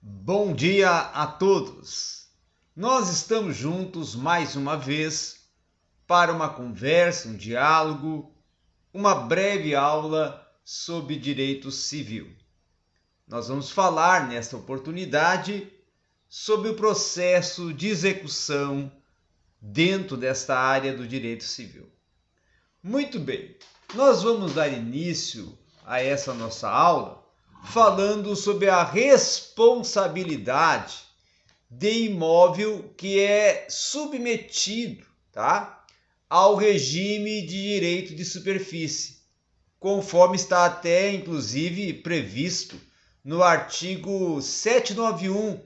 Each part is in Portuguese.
Bom dia a todos! Nós estamos juntos mais uma vez para uma conversa, um diálogo, uma breve aula sobre direito civil. Nós vamos falar nesta oportunidade sobre o processo de execução dentro desta área do direito civil. Muito bem, nós vamos dar início a essa nossa aula falando sobre a responsabilidade de imóvel que é submetido, ao regime de direito de superfície, conforme está até inclusive previsto no artigo 791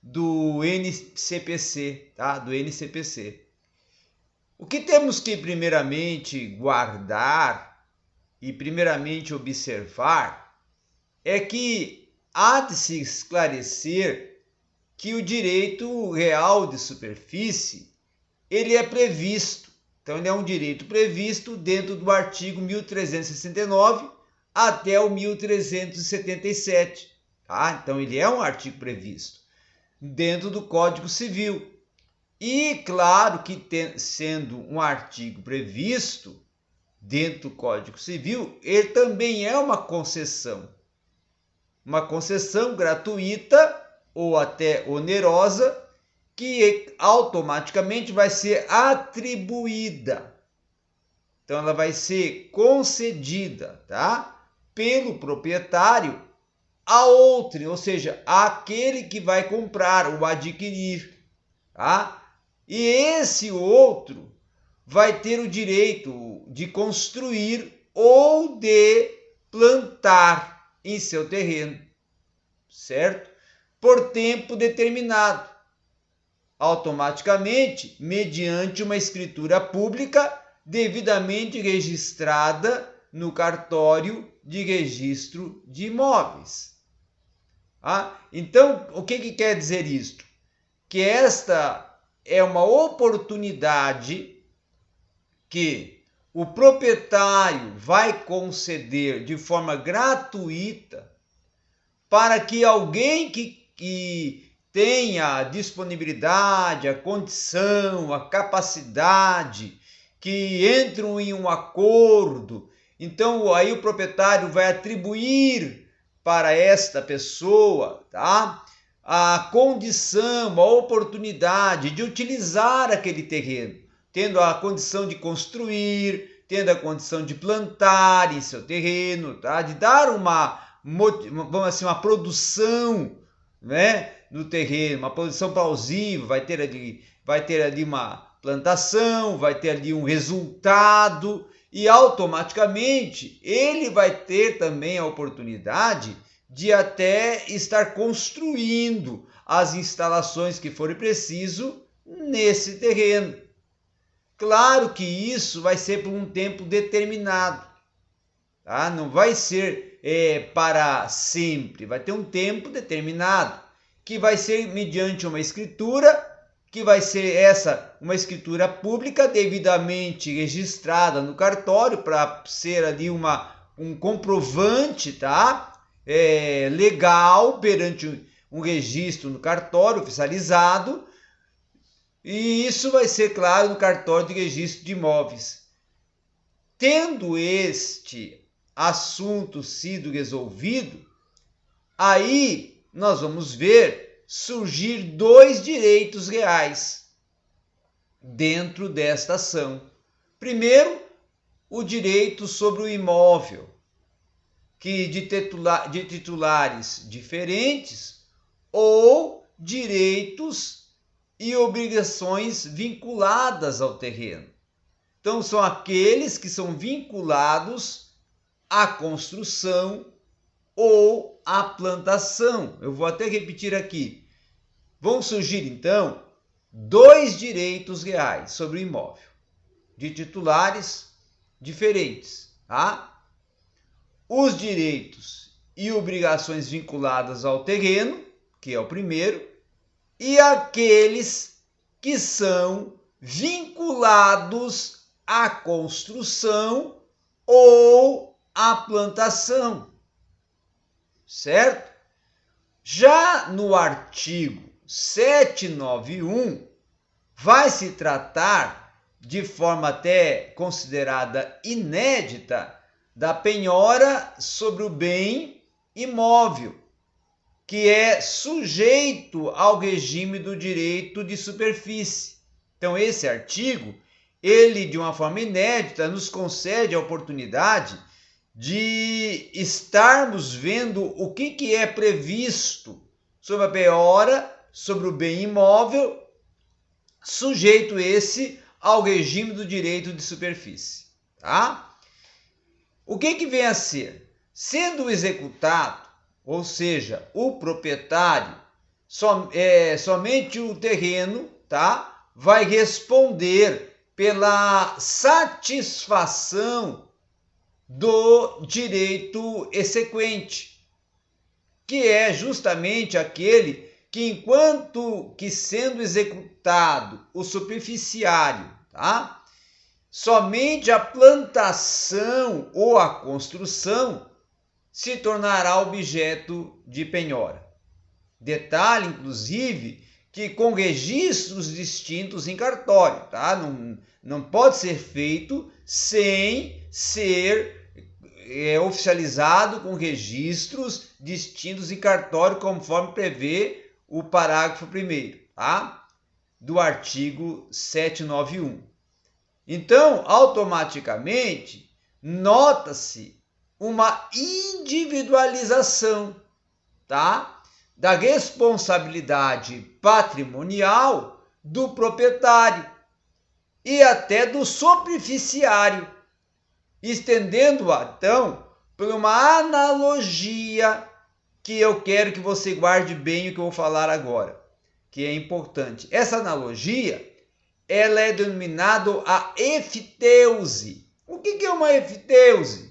do NCPC, do NCPC. O que temos que primeiramente guardar e primeiramente observar é que há de se esclarecer que o direito real de superfície ele é previsto. Então, ele é um direito previsto dentro do artigo 1369 até o 1377. Então, ele é um artigo previsto dentro do Código Civil. E, claro que sendo um artigo previsto dentro do Código Civil, ele também é uma concessão gratuita ou até onerosa, que automaticamente vai ser atribuída. Então, ela vai ser concedida, pelo proprietário a outro, ou seja, àquele que vai comprar ou adquirir, E esse outro vai ter o direito de construir ou de plantar em seu terreno, certo? Por tempo determinado, automaticamente, mediante uma escritura pública devidamente registrada no cartório de registro de imóveis. Então, o que quer dizer isto? Que esta é uma oportunidade que o proprietário vai conceder de forma gratuita para que alguém que tenha a disponibilidade, a condição, a capacidade, que entram em um acordo. Então, aí o proprietário vai atribuir para esta pessoa, a condição, a oportunidade de utilizar aquele terreno, tendo a condição de construir, tendo a condição de plantar em seu terreno, de dar uma produção, no terreno, uma produção plausível, vai ter ali uma plantação, vai ter ali um resultado e automaticamente ele vai ter também a oportunidade de até estar construindo as instalações que forem preciso nesse terreno. Claro que isso vai ser por um tempo determinado, não vai ser para sempre, vai ter um tempo determinado, que vai ser mediante uma escritura, que vai ser uma escritura pública devidamente registrada no cartório, para ser ali um comprovante, legal perante um registro no cartório oficializado. E isso vai ser, claro, no cartório de registro de imóveis. Tendo este assunto sido resolvido, aí nós vamos ver surgir dois direitos reais dentro desta ação. Primeiro, o direito sobre o imóvel, que de titulares diferentes ou direitos e obrigações vinculadas ao terreno. Então, são aqueles que são vinculados à construção ou à plantação. Eu vou até repetir aqui. Vão surgir, então, dois direitos reais sobre o imóvel, de titulares diferentes, Os direitos e obrigações vinculadas ao terreno, que é o primeiro, e aqueles que são vinculados à construção ou à plantação, certo? Já no artigo 791, vai se tratar, de forma até considerada inédita, da penhora sobre o bem imóvel, que é sujeito ao regime do direito de superfície. Então, esse artigo, ele, de uma forma inédita, nos concede a oportunidade de estarmos vendo o que é previsto sobre a penhora sobre o bem imóvel, sujeito esse ao regime do direito de superfície. Tá? O que vem a ser? Sendo o executado, ou seja, o proprietário, somente o terreno, tá, vai responder pela satisfação do direito exequente, que é justamente aquele que, enquanto que sendo executado o superficiário, tá, somente a plantação ou a construção se tornará objeto de penhora. Detalhe, inclusive, que com registros distintos em cartório, tá? Não pode ser feito sem ser oficializado com registros distintos em cartório, conforme prevê o parágrafo 1º, tá? Do artigo 791. Então, automaticamente, nota-se uma individualização, tá, da responsabilidade patrimonial do proprietário e até do superficiário, estendendo-a, então, por uma analogia que eu quero que você guarde bem o que eu vou falar agora, que é importante. Essa analogia, ela é denominada a efiteuse. O que é uma efiteuse?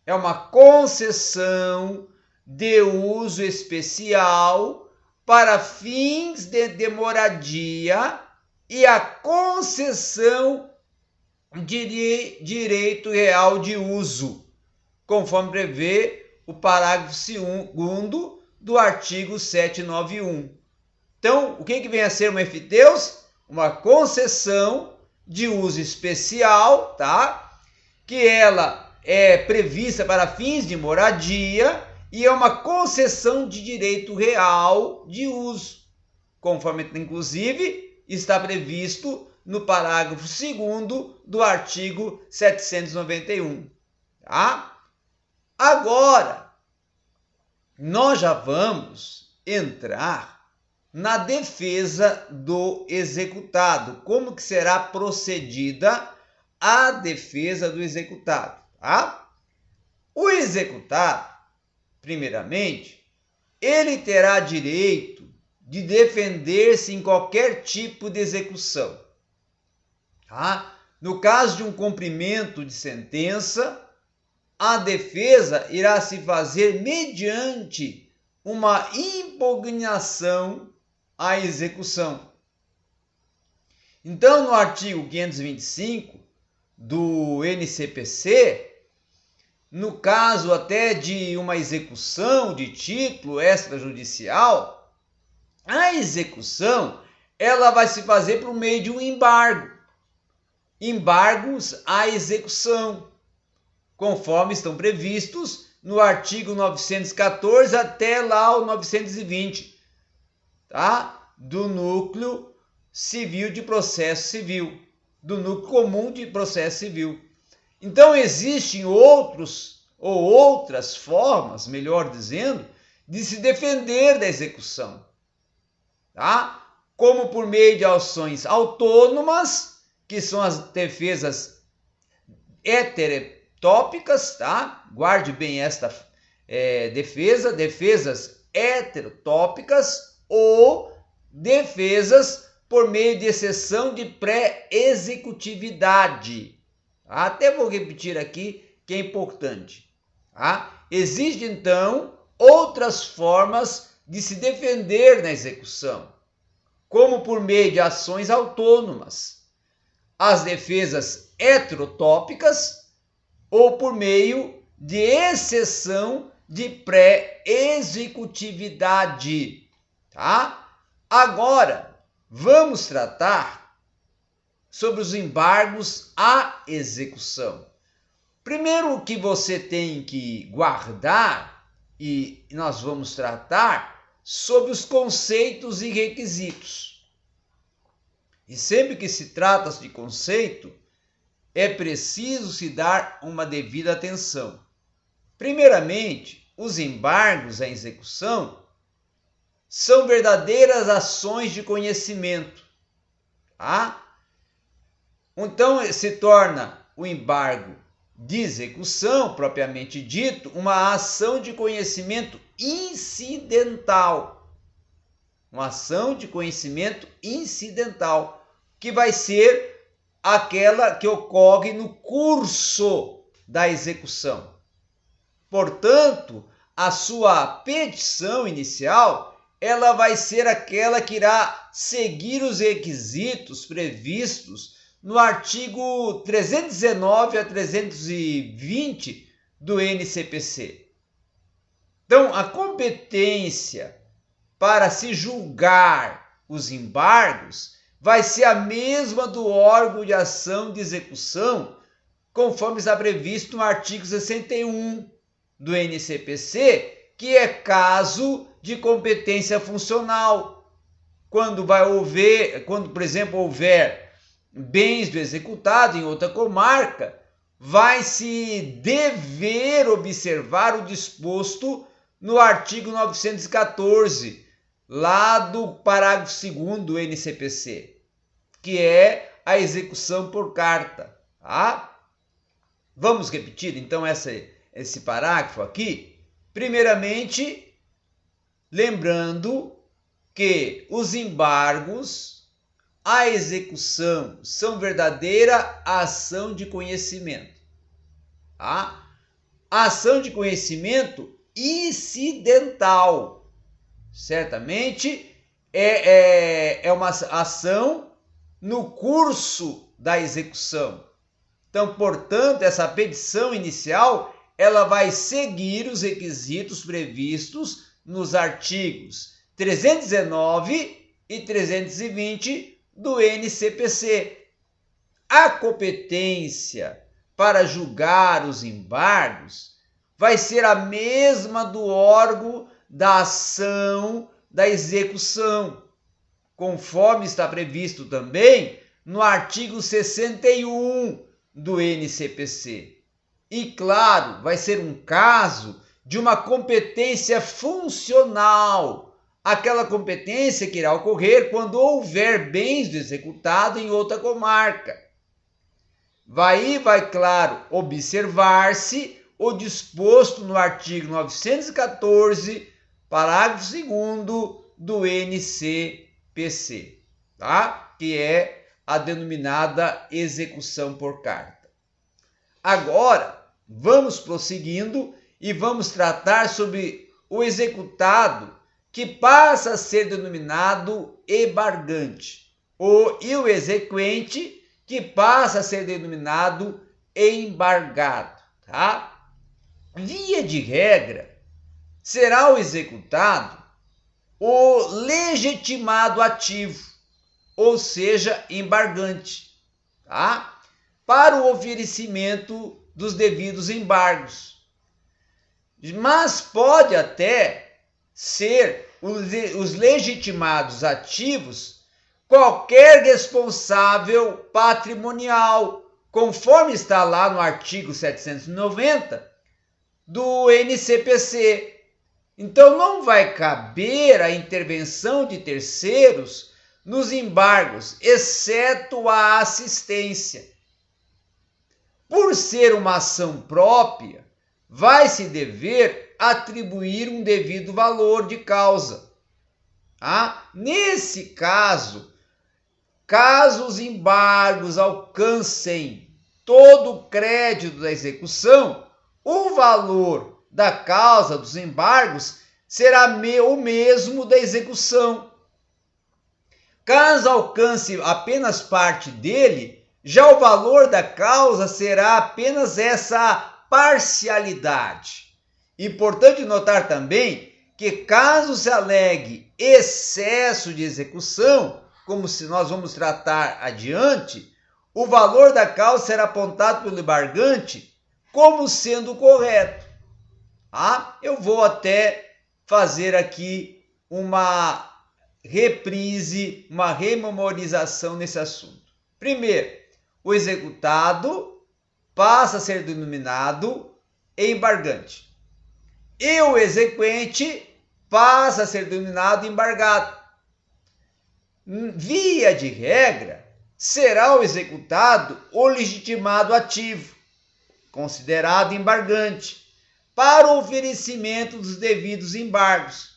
É uma concessão de uso especial para fins de moradia e a concessão de direito real de uso, conforme prevê o parágrafo 2º do artigo 791. Então, o que vem a ser uma efiteuse? Uma concessão de uso especial, tá? Que ela é prevista para fins de moradia e é uma concessão de direito real de uso, conforme inclusive está previsto no parágrafo 2º do artigo 791. Tá? Agora, nós já vamos entrar na defesa do executado. Como que será procedida a defesa do executado? Tá? O executado, primeiramente, ele terá direito de defender-se em qualquer tipo de execução. Tá? No caso de um cumprimento de sentença, a defesa irá se fazer mediante uma impugnação à execução. Então, no artigo 525 do NCPC, no caso até de uma execução de título extrajudicial, a execução ela vai se fazer por meio de um embargo. Embargos à execução, conforme estão previstos no artigo 914 até lá o 920, tá? Do núcleo civil de processo civil, do núcleo comum de processo civil. Então, existem outras formas, melhor dizendo, de se defender da execução, tá? Como por meio de ações autônomas, que são as defesas heterotópicas, tá? Guarde bem esta defesas heterotópicas ou defesas por meio de exceção de pré-executividade. Até vou repetir aqui que é importante. Tá? Existem, então, outras formas de se defender na execução, como por meio de ações autônomas, as defesas heterotópicas ou por meio de exceção de pré-executividade, tá? Agora, vamos tratar sobre os embargos à execução. Primeiro que você tem que guardar, e nós vamos tratar sobre os conceitos e requisitos. E sempre que se trata de conceito, é preciso se dar uma devida atenção. Primeiramente, os embargos à execução são verdadeiras ações de conhecimento, tá? Então, se torna o embargo de execução, propriamente dito, uma ação de conhecimento incidental. Uma ação de conhecimento incidental, que vai ser aquela que ocorre no curso da execução. Portanto, a sua petição inicial, ela vai ser aquela que irá seguir os requisitos previstos no artigo 319 a 320 do NCPC. Então, a competência para se julgar os embargos vai ser a mesma do órgão de ação de execução, conforme está previsto no artigo 61 do NCPC, que é caso de competência funcional. Quando, por exemplo, houver bens do executado em outra comarca, vai se dever observar o disposto no artigo 914, lá do parágrafo 2º do NCPC, que é a execução por carta. Tá? Vamos repetir, então, esse parágrafo aqui. Primeiramente, lembrando que os embargos à execução são verdadeira ação de conhecimento. Tá? A ação de conhecimento incidental. Certamente é uma ação no curso da execução. Então, portanto, essa petição inicial, ela vai seguir os requisitos previstos nos artigos 319 e 320 do NCPC. A competência para julgar os embargos vai ser a mesma do órgão da ação da execução, conforme está previsto também no artigo 61 do NCPC. E, claro, vai ser um caso de uma competência funcional, aquela competência que irá ocorrer quando houver bens do executado em outra comarca. Vai, claro, observar-se o disposto no artigo 914, parágrafo 2º do NCPC, tá? Que é a denominada execução por carta. Agora, vamos prosseguindo e vamos tratar sobre o executado, que passa a ser denominado embargante, e o exequente, que passa a ser denominado embargado, tá? Via de regra, será o executado o legitimado ativo, ou seja, embargante, tá? Para o oferecimento dos devidos embargos. Mas pode até ser os legitimados ativos qualquer responsável patrimonial, conforme está lá no artigo 790 do NCPC. Então, não vai caber a intervenção de terceiros nos embargos, exceto a assistência. Por ser uma ação própria, vai se dever atribuir um devido valor de causa. Nesse caso os embargos alcancem todo o crédito da execução, o valor da causa dos embargos será o mesmo da execução. Caso alcance apenas parte dele, já o valor da causa será apenas essa parcialidade. Importante notar também que caso se alegue excesso de execução, como se nós vamos tratar adiante, o valor da causa será apontado pelo embargante como sendo correto. Eu vou até fazer aqui uma reprise, uma rememorização nesse assunto. Primeiro, o executado passa a ser denominado embargante. E o exequente passa a ser denominado embargado. Via de regra, será o executado o legitimado ativo, considerado embargante, para o oferecimento dos devidos embargos,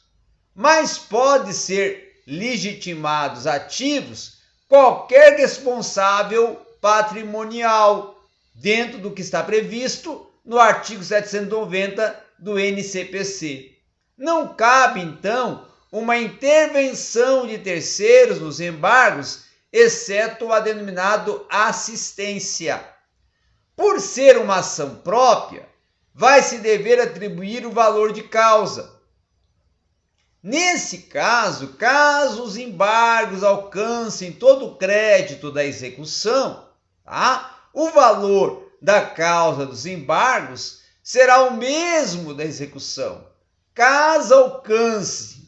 mas pode ser legitimados ativos qualquer responsável patrimonial, dentro do que está previsto no artigo 790 do NCPC. Não cabe, então, uma intervenção de terceiros nos embargos, exceto a denominado assistência. Por ser uma ação própria, vai se dever atribuir o valor de causa. Nesse caso, caso os embargos alcancem todo o crédito da execução, o valor da causa dos embargos será o mesmo da execução. Caso alcance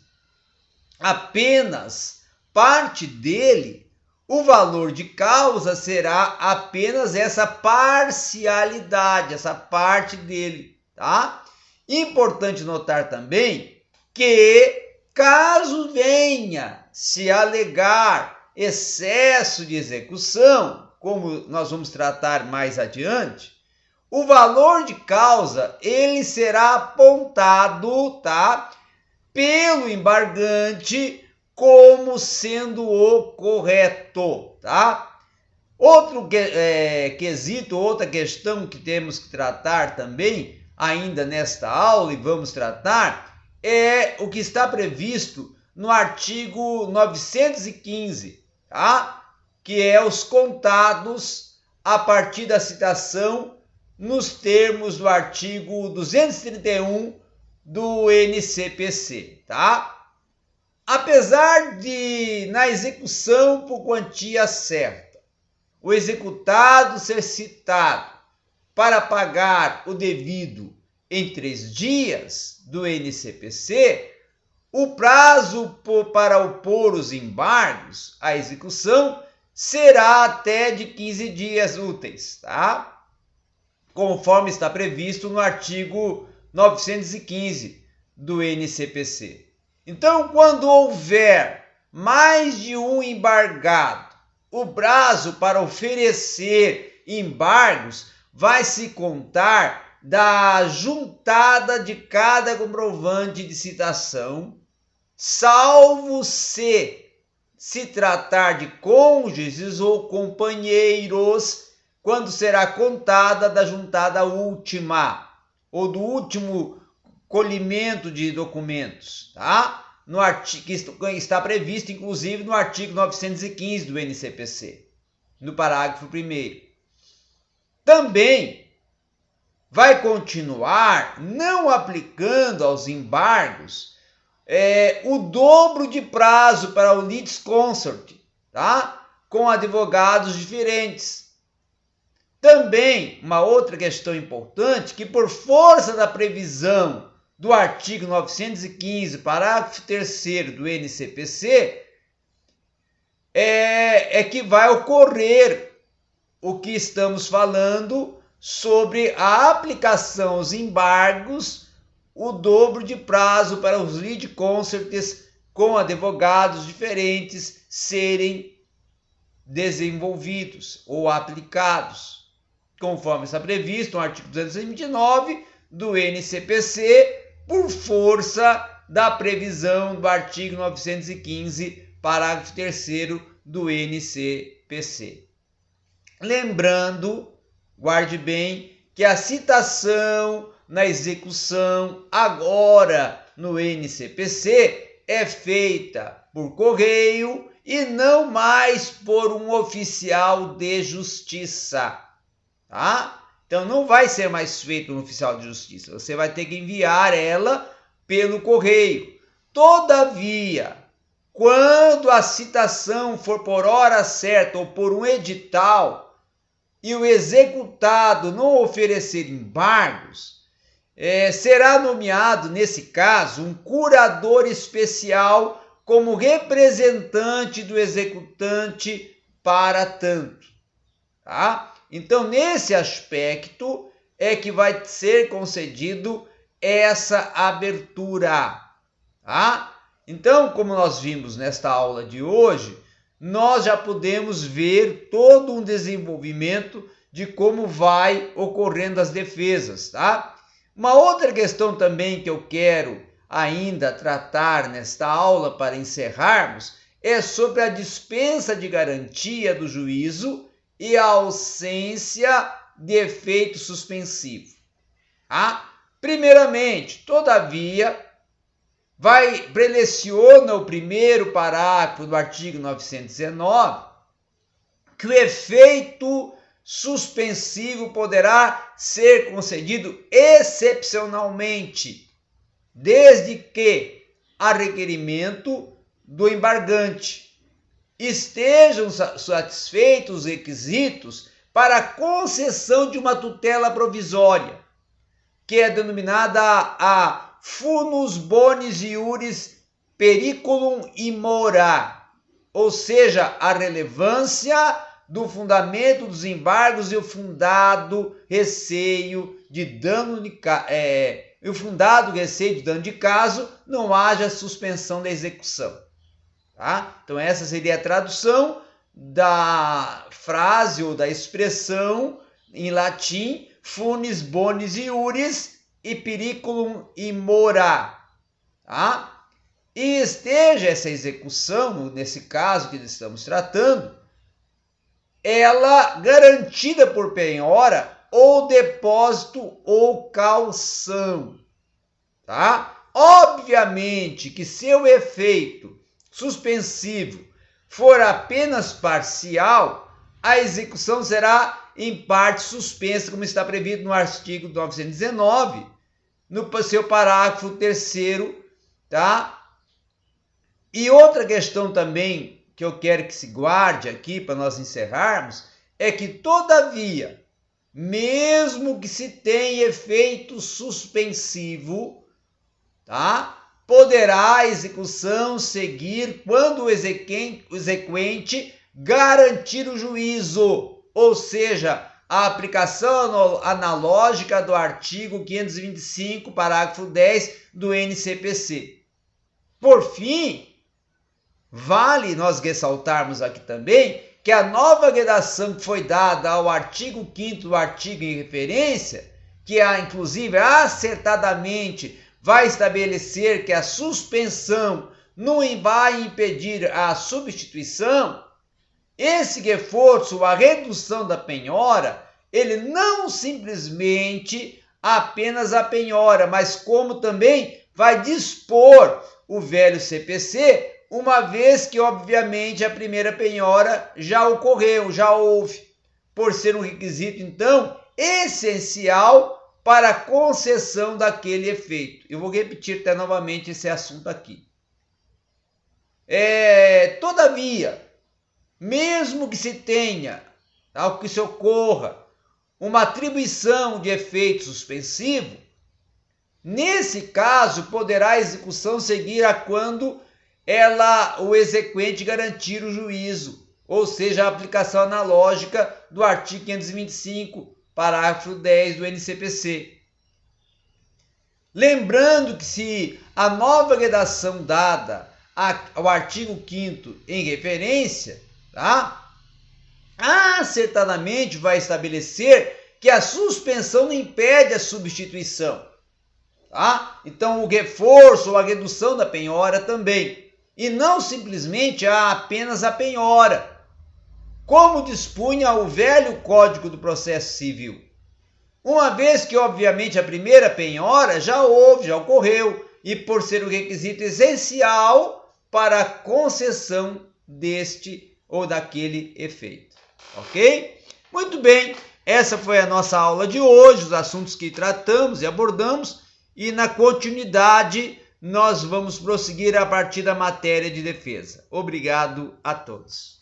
apenas parte dele, o valor de causa será apenas essa parcialidade, essa parte dele, Importante notar também que, caso venha se alegar excesso de execução, como nós vamos tratar mais adiante, o valor de causa ele será apontado, pelo embargante como sendo o correto, Outro quesito, outra questão que temos que tratar também, ainda nesta aula, e vamos tratar, é o que está previsto no artigo 915, que é os contados a partir da citação nos termos do artigo 231 do NCPC, Apesar de, na execução por quantia certa, o executado ser citado para pagar o devido em 3 dias do NCPC, o prazo para opor os embargos à execução será até de 15 dias úteis, Conforme está previsto no artigo 915 do NCPC. Então, quando houver mais de um embargado, o prazo para oferecer embargos vai se contar da juntada de cada comprovante de citação, salvo se tratar de cônjuges ou companheiros, quando será contada da juntada última, ou do último colhimento de documentos, No artigo que está previsto, inclusive, no artigo 915 do NCPC, no parágrafo 1º. Também vai continuar não aplicando aos embargos o dobro de prazo para o litisconsort, com advogados diferentes. Também, uma outra questão importante, que por força da previsão do artigo 915, parágrafo 3º do NCPC, é que vai ocorrer o que estamos falando sobre a aplicação aos embargos, o dobro de prazo para os litisconsorts com advogados diferentes serem desenvolvidos ou aplicados, conforme está previsto no artigo 229 do NCPC, por força da previsão do artigo 915, parágrafo 3º do NCPC. Lembrando, guarde bem, que a citação na execução agora no NCPC é feita por correio e não mais por um oficial de justiça, Então não vai ser mais feito no oficial de justiça, você vai ter que enviar ela pelo correio. Todavia, quando a citação for por hora certa ou por um edital e o executado não oferecer embargos, será nomeado, nesse caso, um curador especial como representante do executante para tanto. Tá? Então, nesse aspecto é que vai ser concedido essa abertura. Tá? Então, como nós vimos nesta aula de hoje, nós já podemos ver todo um desenvolvimento de como vai ocorrendo as defesas. Tá? Uma outra questão também que eu quero ainda tratar nesta aula para encerrarmos é sobre a dispensa de garantia do juízo e a ausência de efeito suspensivo. Tá? Primeiramente, todavia, preleciona o primeiro parágrafo do artigo 919 que o efeito suspensivo poderá ser concedido excepcionalmente, desde que, a requerimento do embargante, estejam satisfeitos os requisitos para a concessão de uma tutela provisória, que é denominada a funus bonis iuris periculum immora, ou seja, a relevância do fundamento dos embargos e o fundado receio de dano de caso não haja suspensão da execução. Tá? Então essa seria a tradução da frase ou da expressão em latim funis bonis iuris e periculum immora. Tá? E esteja essa execução, nesse caso que estamos tratando, ela garantida por penhora ou depósito ou caução. Tá? Obviamente que se o efeito suspensivo for apenas parcial, a execução será em parte suspensa, como está previsto no artigo 919, no seu parágrafo 3º, tá? E outra questão também que eu quero que se guarde aqui para nós encerrarmos é que, todavia, mesmo que se tenha efeito suspensivo, tá? Poderá a execução seguir quando o exequente garantir o juízo, ou seja, a aplicação analógica do artigo 525, parágrafo 10 do NCPC. Por fim, vale nós ressaltarmos aqui também que a nova redação que foi dada ao artigo 5º do artigo em referência, que inclusive acertadamente vai estabelecer que a suspensão não vai impedir a substituição, esse reforço, a redução da penhora, ele não simplesmente apenas a penhora, mas como também vai dispor o velho CPC, uma vez que, obviamente, a primeira penhora já ocorreu, já houve, por ser um requisito, então, essencial para a concessão daquele efeito. Eu vou repetir até novamente esse assunto aqui. Todavia, mesmo que se tenha, que se ocorra, uma atribuição de efeito suspensivo, nesse caso, poderá a execução seguir a quando o exequente garantir o juízo, ou seja, a aplicação analógica do artigo 525, parágrafo 10 do NCPC. Lembrando que se a nova redação dada ao artigo 5º em referência, tá? Acertadamente vai estabelecer que a suspensão não impede a substituição. Tá? Então, o reforço ou a redução da penhora também. E não simplesmente apenas a penhora, como dispunha o velho Código do Processo Civil. Uma vez que, obviamente, a primeira penhora já ocorreu, e por ser o requisito essencial para a concessão deste ou daquele efeito. Ok? Muito bem, Essa foi a nossa aula de hoje, os assuntos que tratamos e abordamos, e na continuidade nós vamos prosseguir a partir da matéria de defesa. Obrigado a todos.